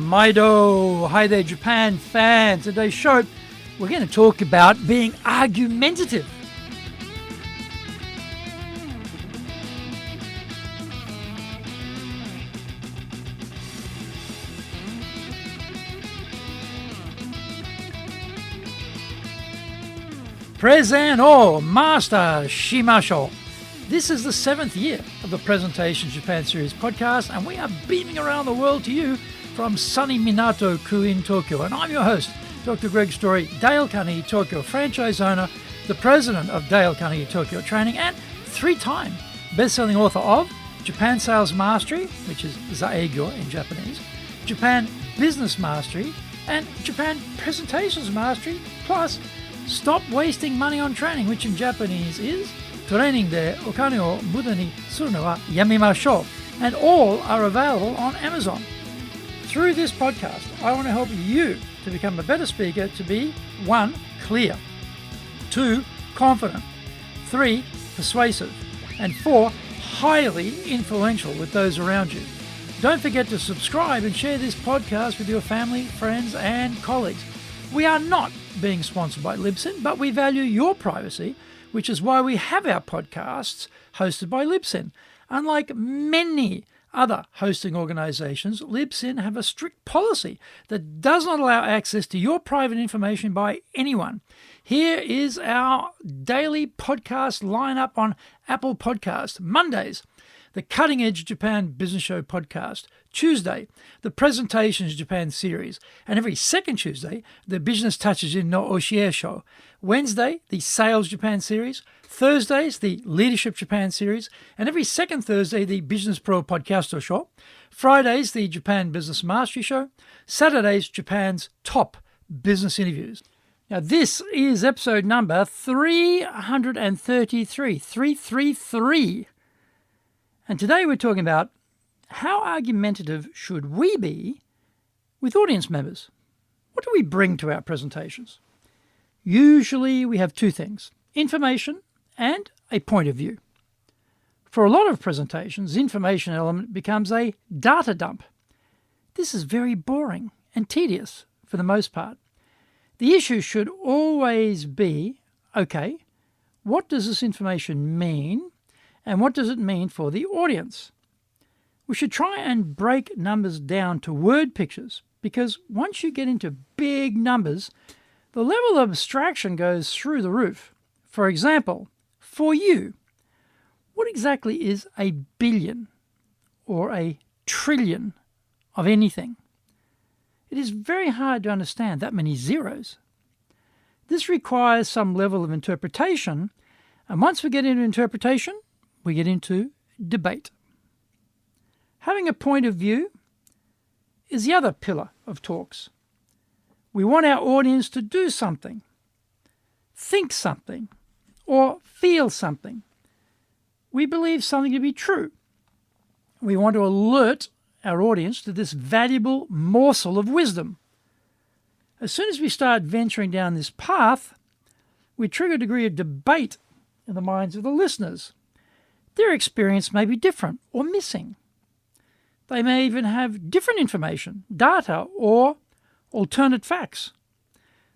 Maido! Hi there, Japan fans. Today's show, we're going to talk about being argumentative. Present or master shimasho. This is the 7th year of the Presentation Japan Series podcast, and we are beaming around the world to you from sunny Minato-ku in Tokyo. And I'm your host, Dr. Greg Story, Dale Carnegie Tokyo franchise owner, the president of Dale Carnegie Tokyo Training, and 3-time best-selling author of Japan Sales Mastery, which is Zaegyo in Japanese, Japan Business Mastery, and Japan Presentations Mastery, plus Stop Wasting Money on Training, which in Japanese is Training de okane o muda ni suru no wa yamimashou, and all are available on Amazon. Through this podcast, I want to help you to become a better speaker, to be 1. Clear, 2. Confident, 3. Persuasive, and 4. Highly influential with those around you. Don't forget to subscribe and share this podcast with your family, friends, and colleagues. We are not being sponsored by Libsyn, but we value your privacy, which is why we have our podcasts hosted by Libsyn. Unlike many other hosting organizations, Libsyn have a strict policy that does not allow access to your private information by anyone. Here is our daily podcast lineup on Apple Podcasts. Mondays, the Cutting Edge Japan Business Show podcast. Tuesday, the Presentations Japan series. And every second Tuesday, the Business Touches in no Oshie show. Wednesday, the Sales Japan series. Thursdays, the Leadership Japan series. And every second Thursday, the Business Pro Podcasto show. Fridays, the Japan Business Mastery show. Saturdays, Japan's top business interviews. Now, this is episode number 333. And today we're talking about how argumentative should we be with audience members? What do we bring to our presentations? Usually we have 2 things, information and a point of view. For a lot of presentations, the information element becomes a data dump. This is very boring and tedious for the most part. The issue should always be, okay, what does this information mean? And what does it mean for the audience? We should try and break numbers down to word pictures, because once you get into big numbers, the level of abstraction goes through the roof. For example, for you, what exactly is a billion or a trillion of anything? It is very hard to understand that many zeros. This requires some level of interpretation, and once we get into interpretation, we get into debate. Having a point of view is the other pillar of talks. We want our audience to do something, think something, or feel something. We believe something to be true. We want to alert our audience to this valuable morsel of wisdom. As soon as we start venturing down this path, we trigger a degree of debate in the minds of the listeners. Their experience may be different or missing. They may even have different information, data, or alternate facts.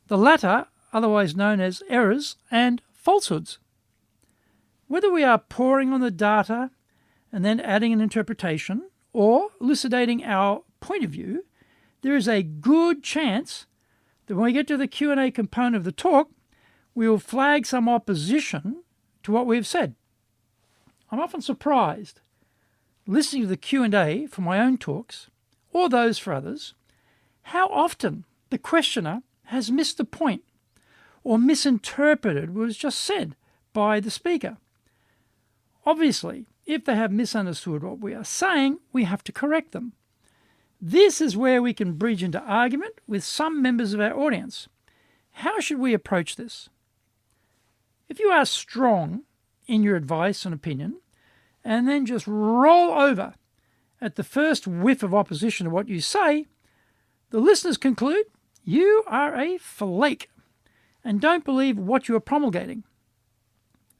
The latter, otherwise known as errors and falsehoods. Whether we are pouring on the data and then adding an interpretation or elucidating our point of view, there is a good chance that when we get to the Q&A component of the talk, we will flag some opposition to what we have said. I'm often surprised, listening to the Q&A for my own talks, or those for others, how often the questioner has missed the point or misinterpreted what was just said by the speaker. Obviously, if they have misunderstood what we are saying, we have to correct them. This is where we can bridge into argument with some members of our audience. How should we approach this? If you are strong in your advice and opinion, and then just roll over at the first whiff of opposition to what you say, the listeners conclude you are a flake and don't believe what you are promulgating.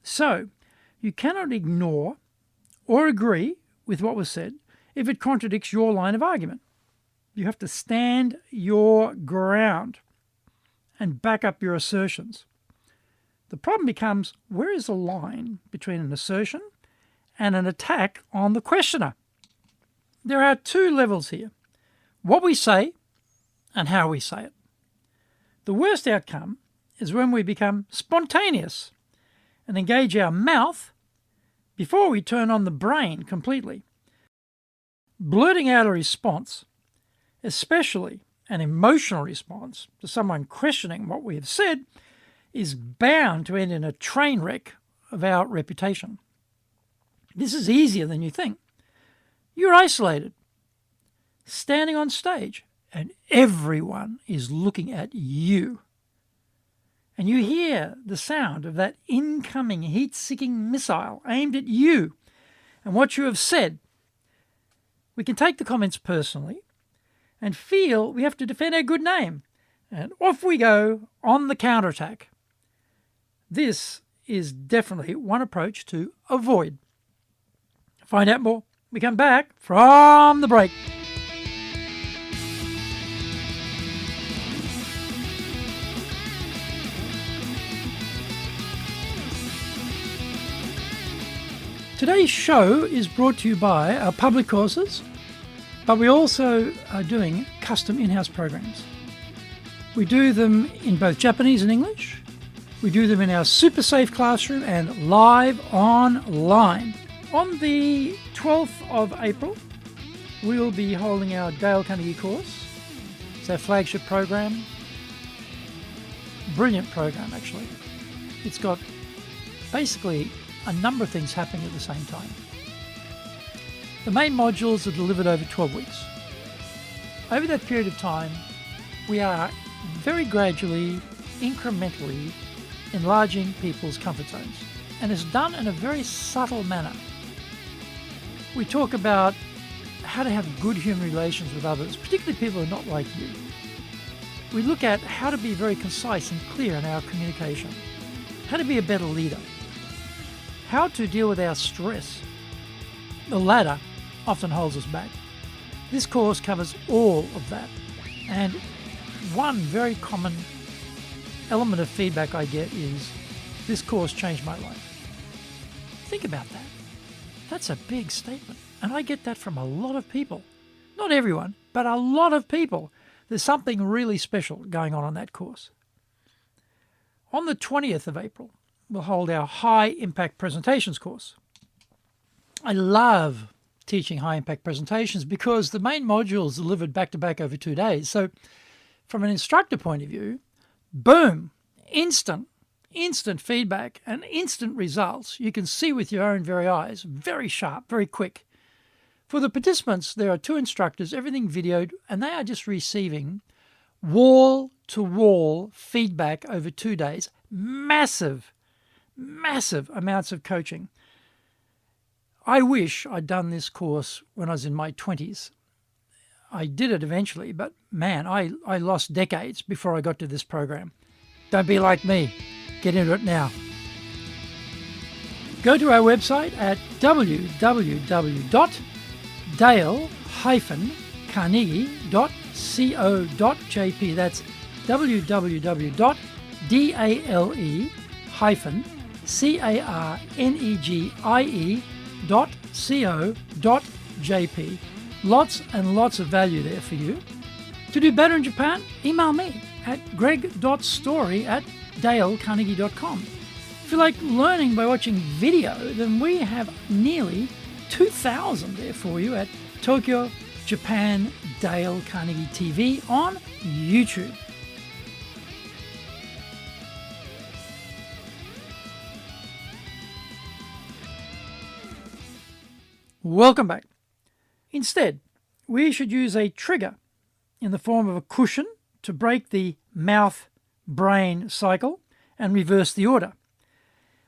So, you cannot ignore or agree with what was said if it contradicts your line of argument. You have to stand your ground and back up your assertions. The problem becomes, where is the line between an assertion and an attack on the questioner? There are two levels here: what we say and how we say it. The worst outcome is when we become spontaneous and engage our mouth before we turn on the brain completely. Blurting out a response, especially an emotional response to someone questioning what we have said, is bound to end in a train wreck of our reputation. This is easier than you think. You're isolated, standing on stage, and everyone is looking at you. And you hear the sound of that incoming heat-seeking missile aimed at you and what you have said. We can take the comments personally and feel we have to defend our good name, and off we go on the counterattack. This is definitely one approach to avoid. Find out more. We come back from the break. Today's show is brought to you by our public courses, but we also are doing custom in-house programs. We do them in both Japanese and English. We do them in our super safe classroom and live online. On the 12th of April, we'll be holding our Dale Carnegie course. It's our flagship program. Brilliant program, actually. It's got basically a number of things happening at the same time. The main modules are delivered over 12 weeks. Over that period of time, we are very gradually, incrementally enlarging people's comfort zones. And it's done in a very subtle manner. We talk about how to have good human relations with others, particularly people who are not like you. We look at how to be very concise and clear in our communication, how to be a better leader, how to deal with our stress. The latter often holds us back. This course covers all of that. And one very common element of feedback I get is, this course changed my life. Think about that. That's a big statement. And I get that from a lot of people. Not everyone, but a lot of people. There's something really special going on that course. On the 20th of April, we'll hold our High Impact Presentations course. I love teaching high impact presentations because the main module is delivered back to back over 2 days. So from an instructor point of view, boom, instant feedback and instant results you can see with your own very eyes, very sharp, very quick. For the participants, there are 2 instructors, everything videoed, and they are just receiving wall-to-wall feedback over 2 days. Massive amounts of coaching. I wish I'd done this course when I was in my 20s. I did it eventually, but man, I lost decades before I got to this program. Don't be like me. Get into it now. Go to our website at www.dale-carnegie.co.jp. That's www.dale-carnegie.co.jp. Lots and lots of value there for you. To do better in Japan, email me at greg.story@dalecarnegie.com. If you like learning by watching video, then we have nearly 2,000 there for you at Tokyo, Japan, Dale Carnegie TV on YouTube. Welcome back. Instead, we should use a trigger in the form of a cushion to break the mouth-brain cycle and reverse the order.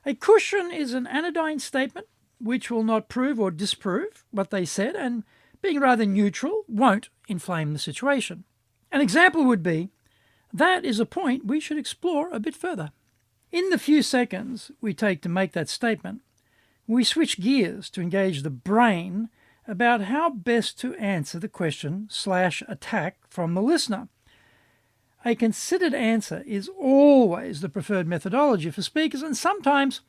A cushion is an anodyne statement which will not prove or disprove what they said, and being rather neutral won't inflame the situation. An example would be, that is a point we should explore a bit further. In the few seconds we take to make that statement, we switch gears to engage the brain about how best to answer the question/attack from the listener. A considered answer is always the preferred methodology for speakers, and sometimes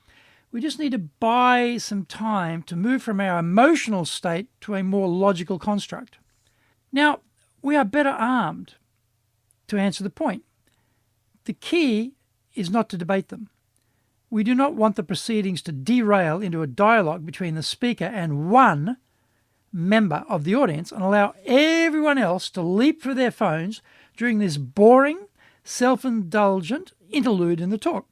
we just need to buy some time to move from our emotional state to a more logical construct. Now, we are better armed to answer the point. The key is not to debate them. We do not want the proceedings to derail into a dialogue between the speaker and one member of the audience and allow everyone else to leap for their phones during this boring, self-indulgent interlude in the talk.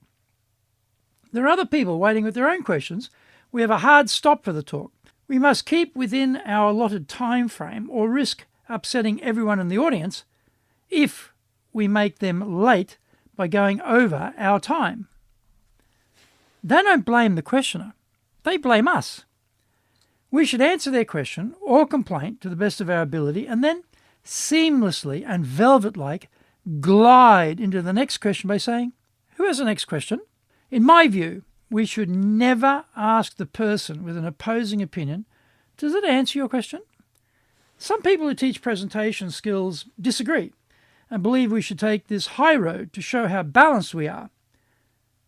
There are other people waiting with their own questions. We have a hard stop for the talk. We must keep within our allotted time frame or risk upsetting everyone in the audience if we make them late by going over our time. They don't blame the questioner. They blame us. We should answer their question or complaint to the best of our ability and then seamlessly and velvet-like glide into the next question by saying, "Who has the next question?" In my view, we should never ask the person with an opposing opinion, "Does it answer your question?" Some people who teach presentation skills disagree and believe we should take this high road to show how balanced we are.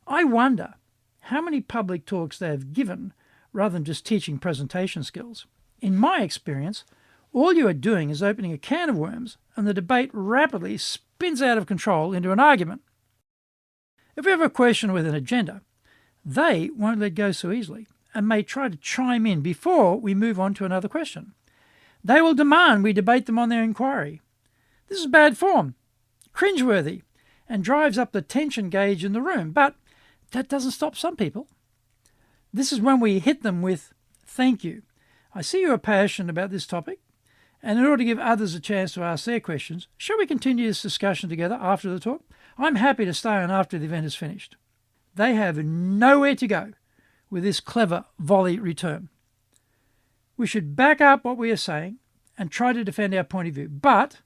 I wonder how many public talks they have given rather than just teaching presentation skills. In my experience, all you are doing is opening a can of worms, and the debate rapidly spins out of control into an argument. If we have a question with an agenda, they won't let go so easily and may try to chime in before we move on to another question. They will demand we debate them on their inquiry. This is bad form, cringeworthy, and drives up the tension gauge in the room, but that doesn't stop some people. This is when we hit them with, "Thank you. I see you are passionate about this topic, and in order to give others a chance to ask their questions, shall we continue this discussion together after the talk? I'm happy to stay on after the event is finished." They have nowhere to go with this clever volley return. We should back up what we are saying and try to defend our point of view, but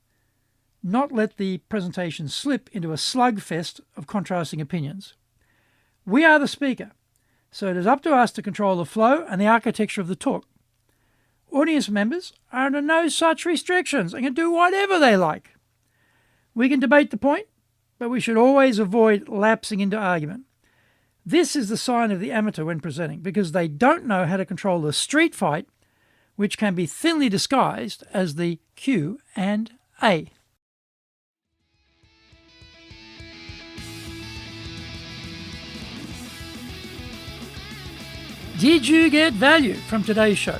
not let the presentation slip into a slugfest of contrasting opinions. We are the speaker, so it is up to us to control the flow and the architecture of the talk. Audience members are under no such restrictions and can do whatever they like. We can debate the point, but we should always avoid lapsing into argument. This is the sign of the amateur when presenting, because they don't know how to control the street fight, which can be thinly disguised as the Q&A. Did you get value from today's show?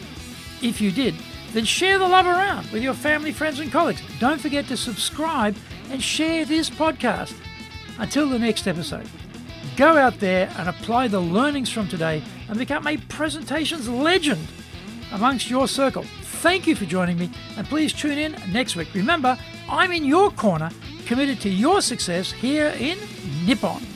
If you did, then share the love around with your family, friends and colleagues. Don't forget to subscribe and share this podcast. Until the next episode, go out there and apply the learnings from today and become a presentations legend amongst your circle. Thank you for joining me, and please tune in next week. Remember, I'm in your corner, committed to your success here in Nippon.